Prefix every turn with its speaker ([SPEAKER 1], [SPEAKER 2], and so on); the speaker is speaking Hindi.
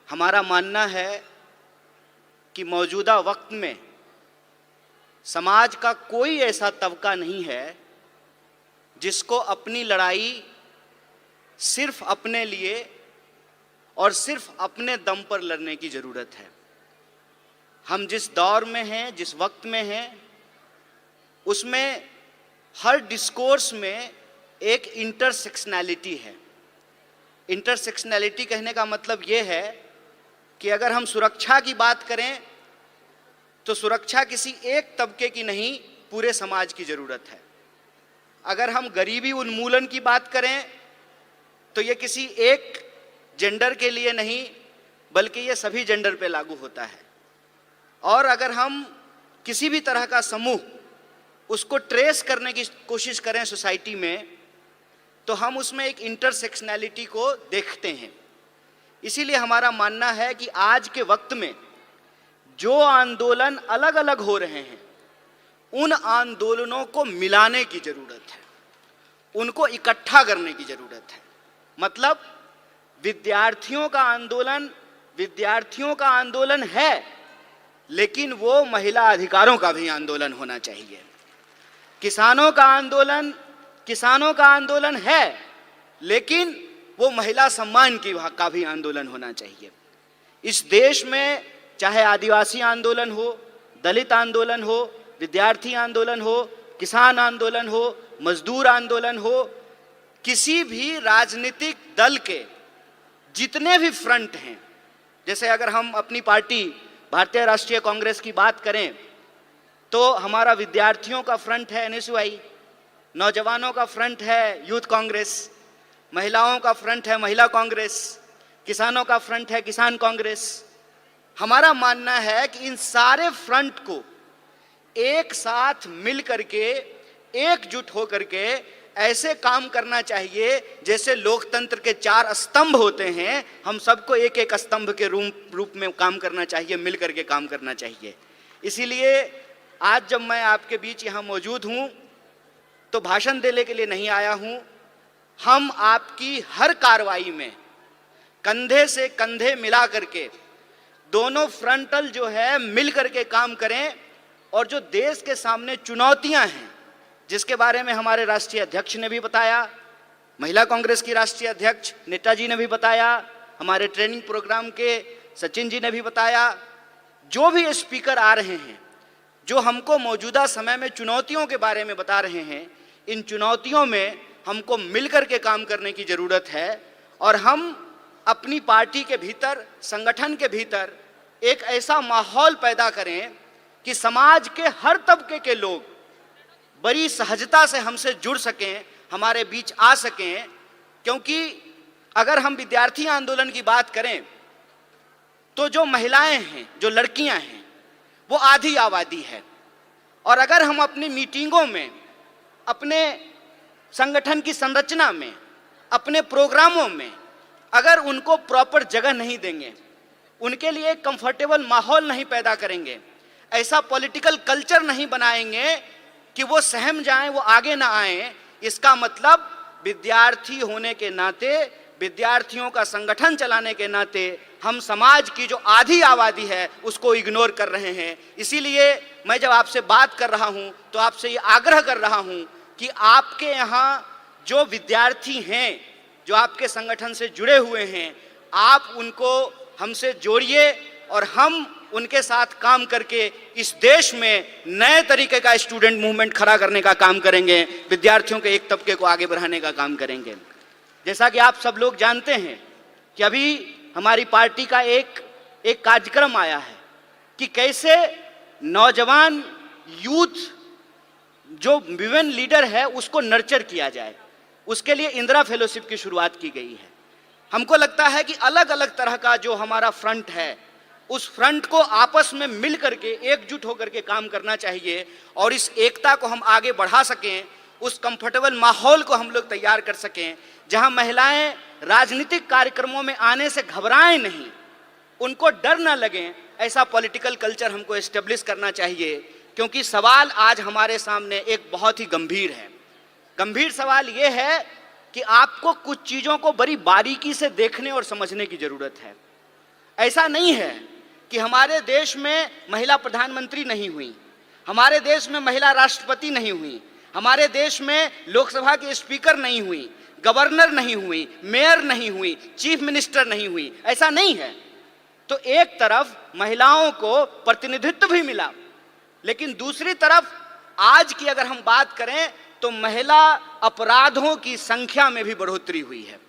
[SPEAKER 1] हमारा मानना है कि मौजूदा वक्त में समाज का कोई ऐसा तबका नहीं है जिसको अपनी लड़ाई सिर्फ अपने लिए और सिर्फ अपने दम पर लड़ने की ज़रूरत है। हम जिस दौर में हैं, जिस वक्त में हैं, उसमें हर डिस्कोर्स में एक इंटरसेक्शनैलिटी है। इंटरसेक्शनैलिटी कहने का मतलब ये है कि अगर हम सुरक्षा की बात करें तो सुरक्षा किसी एक तबके की नहीं, पूरे समाज की ज़रूरत है। अगर हम गरीबी उन्मूलन की बात करें तो ये किसी एक जेंडर के लिए नहीं, बल्कि ये सभी जेंडर पे लागू होता है। और अगर हम किसी भी तरह का समूह उसको ट्रेस करने की कोशिश करें सोसाइटी में, तो हम उसमें एक इंटरसेक्शनैलिटी को देखते हैं। इसीलिए हमारा मानना है कि आज के वक्त में जो आंदोलन अलग अलग हो रहे हैं, उन आंदोलनों को मिलाने की ज़रूरत है, उनको इकट्ठा करने की ज़रूरत है। मतलब विद्यार्थियों का आंदोलन है, लेकिन वो महिला अधिकारों का भी आंदोलन होना चाहिए। किसानों का आंदोलन है, लेकिन वो महिला सम्मान का भी आंदोलन होना चाहिए। इस देश में चाहे आदिवासी आंदोलन हो, दलित आंदोलन हो, विद्यार्थी आंदोलन हो, किसान आंदोलन हो, मजदूर आंदोलन हो, किसी भी राजनीतिक दल के जितने भी फ्रंट हैं, जैसे अगर हम अपनी पार्टी भारतीय राष्ट्रीय कांग्रेस की बात करें तो हमारा विद्यार्थियों का फ्रंट है एनएसयूआई, नौजवानों का फ्रंट है यूथ कांग्रेस, महिलाओं का फ्रंट है महिला कांग्रेस, किसानों का फ्रंट है किसान कांग्रेस। हमारा मानना है कि इन सारे फ्रंट को एक साथ मिल करके, एकजुट हो करके ऐसे काम करना चाहिए जैसे लोकतंत्र के 4 स्तंभ होते हैं। हम सबको एक एक स्तंभ के रूप में काम करना चाहिए, मिल करके काम करना चाहिए। इसीलिए आज जब मैं आपके बीच यहाँ मौजूद हूँ तो भाषण देने के लिए नहीं आया हूँ। हम आपकी हर कार्रवाई में कंधे से कंधे मिला करके दोनों फ्रंटल जो है मिल करके काम करें, और जो देश के सामने चुनौतियां हैं, जिसके बारे में हमारे राष्ट्रीय अध्यक्ष ने भी बताया, महिला कांग्रेस की राष्ट्रीय अध्यक्ष नेता जी ने भी बताया, हमारे ट्रेनिंग प्रोग्राम के सचिन जी ने भी बताया, जो भी स्पीकर आ रहे हैं जो हमको मौजूदा समय में चुनौतियों के बारे में बता रहे हैं, इन चुनौतियों में हमको मिलकर के काम करने की ज़रूरत है। और हम अपनी पार्टी के भीतर, संगठन के भीतर एक ऐसा माहौल पैदा करें कि समाज के हर तबके के लोग बड़ी सहजता से हमसे जुड़ सकें, हमारे बीच आ सकें। क्योंकि अगर हम विद्यार्थी आंदोलन की बात करें तो जो महिलाएं हैं, जो लड़कियां हैं, वो आधी आबादी है। और अगर हम अपनी मीटिंगों में, अपने संगठन की संरचना में, अपने प्रोग्रामों में अगर उनको प्रॉपर जगह नहीं देंगे, उनके लिए एक कंफर्टेबल माहौल नहीं पैदा करेंगे, ऐसा पॉलिटिकल कल्चर नहीं बनाएंगे कि वो सहम जाएं, वो आगे ना आएं, इसका मतलब विद्यार्थी होने के नाते, विद्यार्थियों का संगठन चलाने के नाते हम समाज की जो आधी आबादी है उसको इग्नोर कर रहे हैं। इसीलिए मैं जब आपसे बात कर रहा हूं तो आपसे ये आग्रह कर रहा हूं कि आपके यहाँ जो विद्यार्थी हैं, जो आपके संगठन से जुड़े हुए हैं, आप उनको हमसे जोड़िए और हम उनके साथ काम करके इस देश में नए तरीके का स्टूडेंट मूवमेंट खड़ा करने का काम करेंगे, विद्यार्थियों के एक तबके को आगे बढ़ाने का काम करेंगे। जैसा कि आप सब लोग जानते हैं कि अभी हमारी पार्टी का एक कार्यक्रम आया है कि कैसे नौजवान यूथ जो विमेन लीडर है उसको नर्चर किया जाए। उसके लिए इंदिरा फेलोशिप की शुरुआत की गई है। हमको लगता है कि अलग अलग तरह का जो हमारा फ्रंट है, उस फ्रंट को आपस में मिल करके, एकजुट होकर के काम करना चाहिए और इस एकता को हम आगे बढ़ा सकें, उस कंफर्टेबल माहौल को हम लोग तैयार कर सकें जहां महिलाएं राजनीतिक कार्यक्रमों में आने से घबराएं नहीं, उनको डर ना लगे, ऐसा पॉलिटिकल कल्चर हमको एस्टेब्लिश करना चाहिए। क्योंकि सवाल आज हमारे सामने एक बहुत ही गंभीर है। गंभीर सवाल ये है कि आपको कुछ चीज़ों को बड़ी बारीकी से देखने और समझने की ज़रूरत है। ऐसा नहीं है कि हमारे देश में महिला प्रधानमंत्री नहीं हुई, हमारे देश में महिला राष्ट्रपति नहीं हुई, हमारे देश में लोकसभा के स्पीकर नहीं हुई, गवर्नर नहीं हुई, मेयर नहीं हुई, चीफ मिनिस्टर नहीं हुई, ऐसा नहीं है। तो एक तरफ महिलाओं को प्रतिनिधित्व भी मिला, लेकिन दूसरी तरफ आज की अगर हम बात करें तो महिला अपराधों की संख्या में भी बढ़ोतरी हुई है।